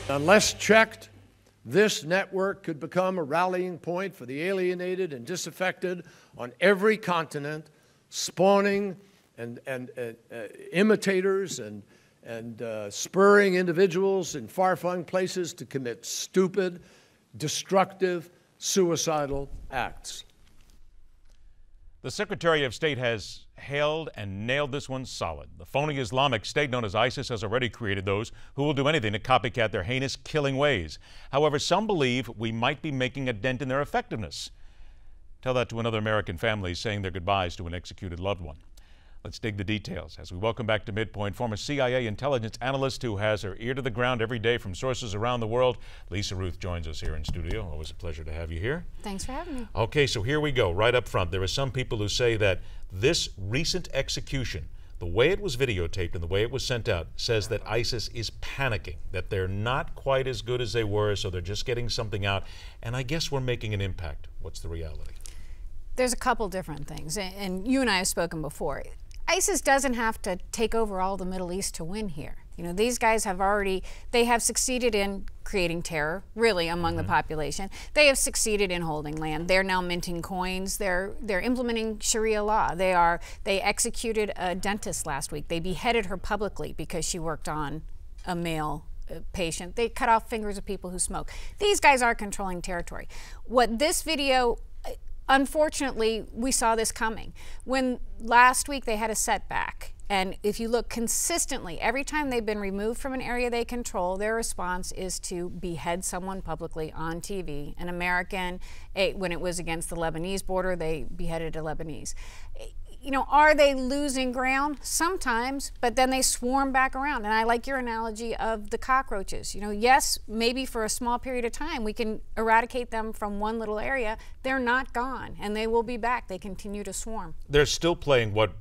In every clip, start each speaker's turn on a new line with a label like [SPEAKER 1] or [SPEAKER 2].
[SPEAKER 1] Unless checked, this network could become a rallying point for the alienated and disaffected on every continent, spawning and imitators and spurring individuals in far-flung places to commit stupid, destructive, suicidal acts.
[SPEAKER 2] The Secretary of State has hailed and nailed this one solid. The phony Islamic State known as ISIS has already created those who will do anything to copycat their heinous killing ways. However, some believe we might be making a dent in their effectiveness. Tell that to another American family saying their goodbyes to an executed loved one. Let's dig the details as we welcome back to MidPoint former CIA intelligence analyst who has her ear to the ground every day from sources around the world. Lisa Ruth joins us here in studio. Always a pleasure to have you here.
[SPEAKER 3] Thanks for having me.
[SPEAKER 2] Okay, so here we go, right up front. There are some people who say that this recent execution, the way it was videotaped and the way it was sent out, says that ISIS is panicking, that they're not quite as good as they were, so they're just getting something out. And I guess we're making an impact. What's the reality?
[SPEAKER 3] There's a couple different things, and you and I have spoken before. ISIS doesn't have to take over all the Middle East to win here. You know, these guys have they have succeeded in creating terror, really, among the population. They have succeeded in holding land. They're now minting coins. They're implementing Sharia law. They executed a dentist last week. They beheaded her publicly because she worked on a male patient. They cut off fingers of people who smoke. These guys are controlling territory. What this video, unfortunately, we saw this coming. When last week they had a setback, and if you look consistently, every time they've been removed from an area they control, their response is to behead someone publicly on TV. An American, when it was against the Lebanese border, they beheaded a Lebanese. You know, are they losing ground? Sometimes, but then they swarm back around. And I like your analogy of the cockroaches. You know, yes, maybe for a small period of time we can eradicate them from one little area. They're not gone, and they will be back. They continue to swarm.
[SPEAKER 2] They're still playing what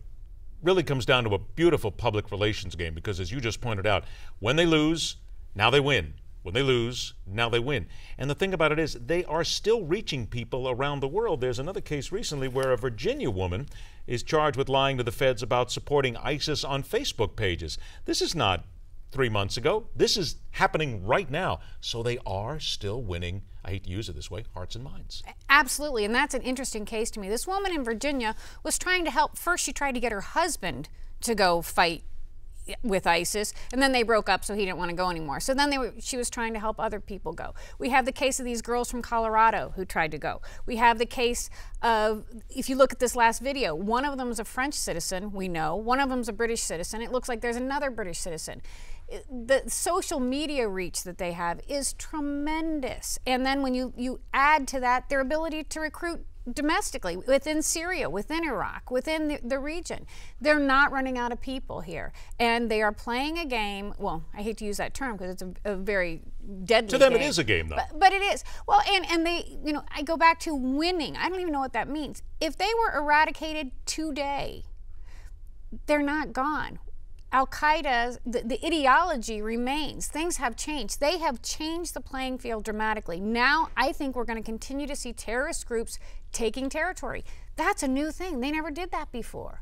[SPEAKER 2] really comes down to a beautiful public relations game, because as you just pointed out, when they lose, now they win. When they lose, now they win. And the thing about it is, they are still reaching people around the world. There's another case recently where a Virginia woman is charged with lying to the feds about supporting ISIS on Facebook pages. This is not 3 months ago. This is happening right now. So they are still winning, I hate to use it this way, hearts and minds.
[SPEAKER 3] Absolutely, and that's an interesting case to me. This woman in Virginia was trying to help. First, she tried to get her husband to go fight with ISIS, and then they broke up, so he didn't want to go anymore. So then she was trying to help other people go. We have the case of these girls from Colorado who tried to go. We have the case of, if you look at this last video, one of them is a French citizen, we know. One of them is a British citizen. It looks like there's another British citizen. The social media reach that they have is tremendous. And then when you add to that their ability to recruit domestically, within Syria, within Iraq, within the region. They're not running out of people here. And they are playing a game, well, I hate to use that term because it's a very deadly
[SPEAKER 2] To them
[SPEAKER 3] game.
[SPEAKER 2] It is a game, though.
[SPEAKER 3] But it is. Well, and they, you know, I go back to winning. I don't even know what that means. If they were eradicated today, they're not gone. Al-Qaeda, the ideology remains. Things have changed. They have changed the playing field dramatically. Now, I think we're going to continue to see terrorist groups taking territory. That's a new thing. They never did that before.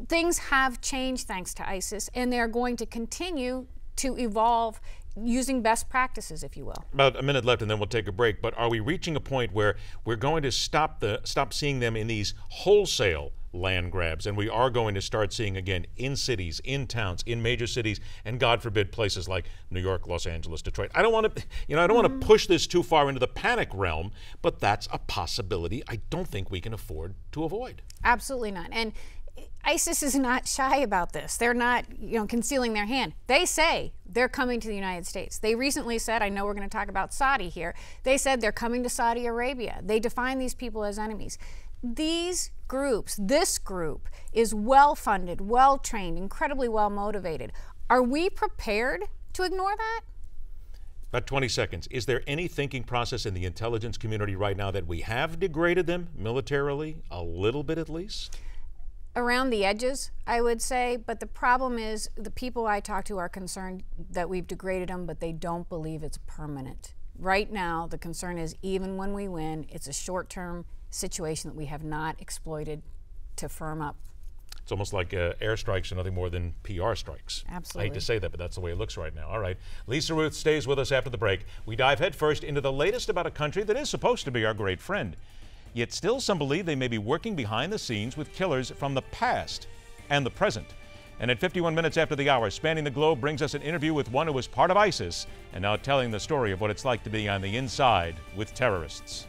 [SPEAKER 3] Things have changed thanks to ISIS, and they're going to continue to evolve using best practices, if you will.
[SPEAKER 2] About a minute left and then we'll take a break, but are we reaching a point where we're going to stop seeing them in these wholesale land grabs, and we are going to start seeing again in cities, in towns, in major cities, and God forbid places like New York, Los Angeles, Detroit? I don't want to, I don't want to push this too far into the panic realm, but that's a possibility I don't think we can afford to avoid.
[SPEAKER 3] Absolutely not. And ISIS is not shy about this. They're not, concealing their hand. They say they're coming to the United States. They recently said, I know we're going to talk about Saudi here, they said they're coming to Saudi Arabia. They define these people as enemies. These groups, this group, is well-funded, well-trained, incredibly well-motivated. Are we prepared to ignore that?
[SPEAKER 2] About 20 seconds. Is there any thinking process in the intelligence community right now that we have degraded them militarily, a little bit at least?
[SPEAKER 3] Around the edges, I would say, but the problem is the people I talk to are concerned that we've degraded them, but they don't believe it's permanent. Right now, the concern is even when we win, it's a short-term situation that we have not exploited to firm up.
[SPEAKER 2] It's almost like airstrikes are nothing more than PR strikes.
[SPEAKER 3] Absolutely.
[SPEAKER 2] I hate to say that, but that's the way it looks right now. All right. Lisa Ruth stays with us after the break. We dive headfirst into the latest about a country that is supposed to be our great friend. Yet still some believe they may be working behind the scenes with killers from the past and the present. And at 51 minutes after the hour, Spanning the Globe brings us an interview with one who was part of ISIS and now telling the story of what it's like to be on the inside with terrorists.